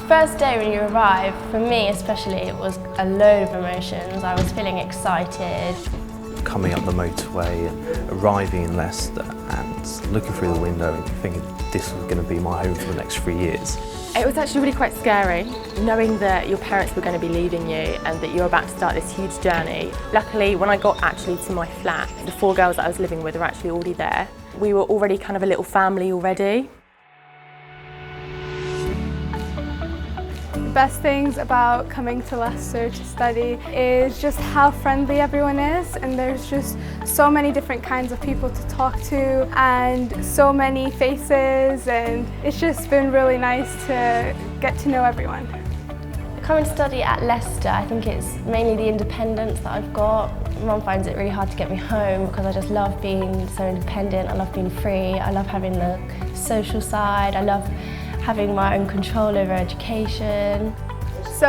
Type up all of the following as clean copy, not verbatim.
First day when you arrive, for me especially, it was a load of emotions. I was feeling excited. Coming up the motorway and arriving in Leicester and looking through the window and thinking this was going to be my home for the next 3 years. It was actually really quite scary, knowing that your parents were going to be leaving you and that you're about to start this huge journey. Luckily, when I got actually to my flat, the 4 girls that I was living with were actually already there. We were already kind of a little family already. The best things about coming to Leicester to study is just how friendly everyone is, and there's just so many different kinds of people to talk to and so many faces, and it's just been really nice to get to know everyone. Coming to study at Leicester, I think it's mainly the independence that I've got. Mum finds it really hard to get me home because I just love being so independent, I love being free, I love having the social side, I love having my own control over education. So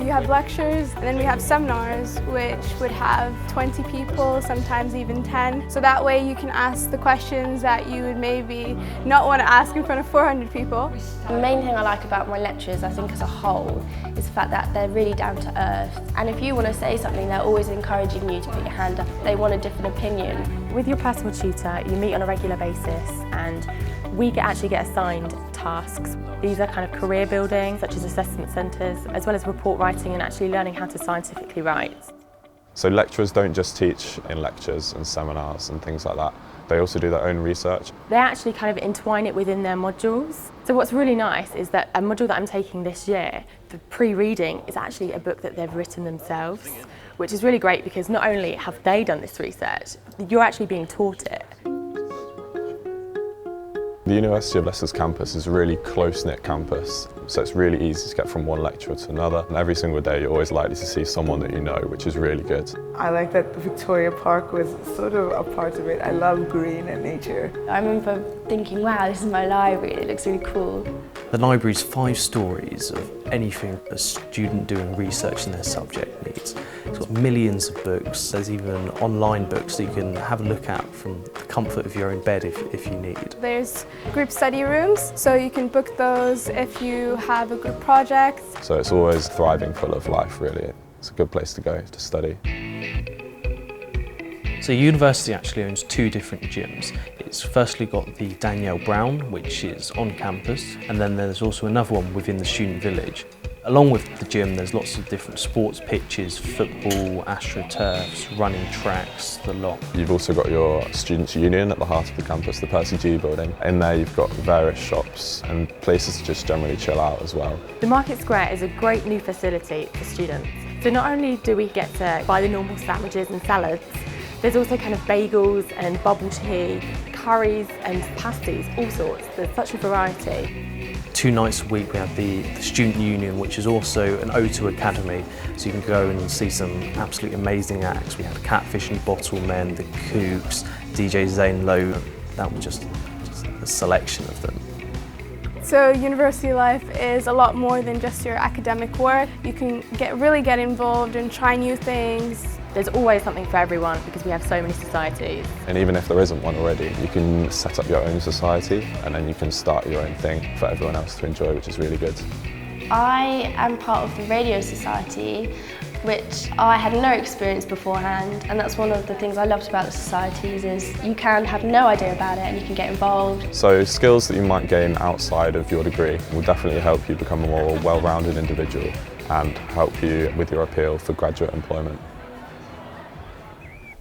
you have lectures, and then we have seminars which would have 20 people, sometimes even 10. So that way you can ask the questions that you would maybe not want to ask in front of 400 people. The main thing I like about my lecturers, I think as a whole, is the fact that they're really down to earth. And if you want to say something, they're always encouraging you to put your hand up. They want a different opinion. With your personal tutor, you meet on a regular basis, and we actually get assigned tasks. These are kind of career building, such as assessment centres, as well as report writing and actually learning how to scientifically write. So lecturers don't just teach in lectures and seminars and things like that. They also do their own research. They actually kind of entwine it within their modules. So what's really nice is that a module that I'm taking this year, the pre-reading, is actually a book that they've written themselves, which is really great because not only have they done this research, you're actually being taught it. The University of Leicester's campus is a really close-knit campus, so it's really easy to get from one lecturer to another. And every single day you're always likely to see someone that you know, which is really good. I like that Victoria Park was sort of a part of it. I love green and nature. I remember thinking, wow, this is my library, it looks really cool. The library's 5 stories of anything a student doing research in their subject needs. It's got millions of books. There's even online books that you can have a look at from the comfort of your own bed if you need. There's group study rooms, so you can book those if you have a group project. So it's always thriving, full of life, really. It's a good place to go to study. So university actually owns 2 different gyms. It's firstly got the Danielle Brown, which is on campus, and then there's also another one within the student village. Along with the gym, there's lots of different sports pitches, football, astroturfs, running tracks, the lot. You've also got your Students' Union at the heart of the campus, the Percy G building. In there you've got various shops and places to just generally chill out as well. The Market Square is a great new facility for students. So not only do we get to buy the normal sandwiches and salads, there's also kind of bagels and bubble tea, curries and pasties, all sorts. There's such a variety. 2 nights a week we have the Student Union, which is also an O2 academy, so you can go and see some absolutely amazing acts. We had Catfish and Bottlemen, the Kooks, DJ Zane Lowe. That was just a selection of them. So university life is a lot more than just your academic work. You can really get involved and try new things. There's always something for everyone because we have so many societies. And even if there isn't one already, you can set up your own society and then you can start your own thing for everyone else to enjoy, which is really good. I am part of the Radio Society, which I had no experience beforehand, and that's one of the things I loved about the societies is you can have no idea about it and you can get involved. So skills that you might gain outside of your degree will definitely help you become a more well-rounded individual and help you with your appeal for graduate employment.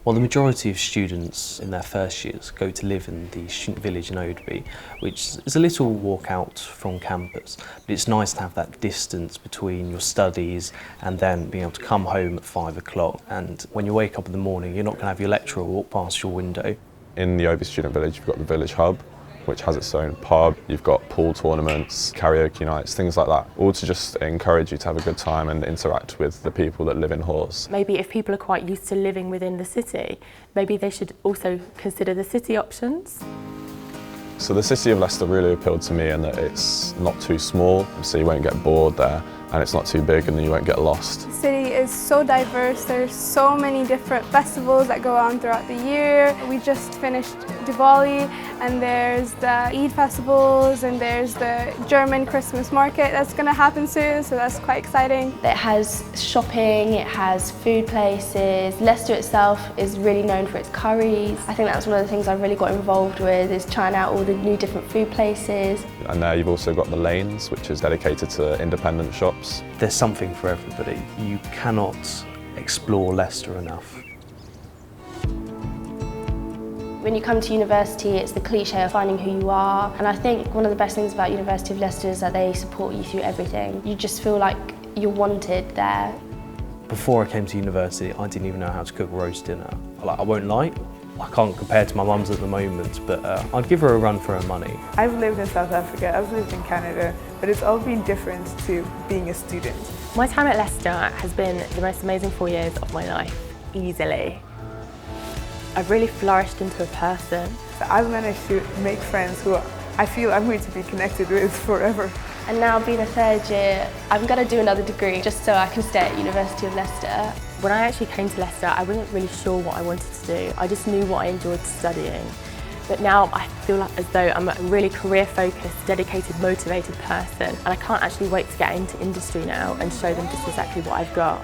Well, the majority of students in their first years go to live in the student village in Oadby, which is a little walk out from campus, but it's nice to have that distance between your studies and then being able to come home at 5 o'clock. And when you wake up in the morning, you're not going to have your lecturer walk past your window. In the Oadby Student Village, you've got the Village Hub, which has its own pub. You've got pool tournaments, karaoke nights, things like that, all to just encourage you to have a good time and interact with the people that live in halls. Maybe if people are quite used to living within the city, maybe they should also consider the city options. So the City of Leicester really appealed to me in that it's not too small, so you won't get bored there, and it's not too big and then you won't get lost. The city is so diverse. There's so many different festivals that go on throughout the year. We just finished Diwali, and there's the Eid festivals, and there's the German Christmas market that's going to happen soon, so that's quite exciting. It has shopping, it has food places. Leicester itself is really known for its curries. I think that's one of the things I've really got involved with, is trying out all the new different food places. And there you've also got the lanes, which is dedicated to independent shops. There's something for everybody. You cannot explore Leicester enough. When you come to university, it's the cliche of finding who you are, and I think one of the best things about University of Leicester is that they support you through everything. You just feel like you're wanted there. Before I came to university, I didn't even know how to cook roast dinner. I won't lie, I can't compare to my mum's at the moment, but I'd give her a run for her money. I've lived in South Africa, I've lived in Canada, but it's all been different to being a student. My time at Leicester has been the most amazing 4 years of my life, easily. I've really flourished into a person. So I've managed to make friends who I feel I'm going to be connected with forever. And now being a third year, I'm going to do another degree just so I can stay at University of Leicester. When I actually came to Leicester, I wasn't really sure what I wanted to do. I just knew what I enjoyed studying. But now I feel like as though I'm a really career-focused, dedicated, motivated person, and I can't actually wait to get into industry now and show them just exactly what I've got.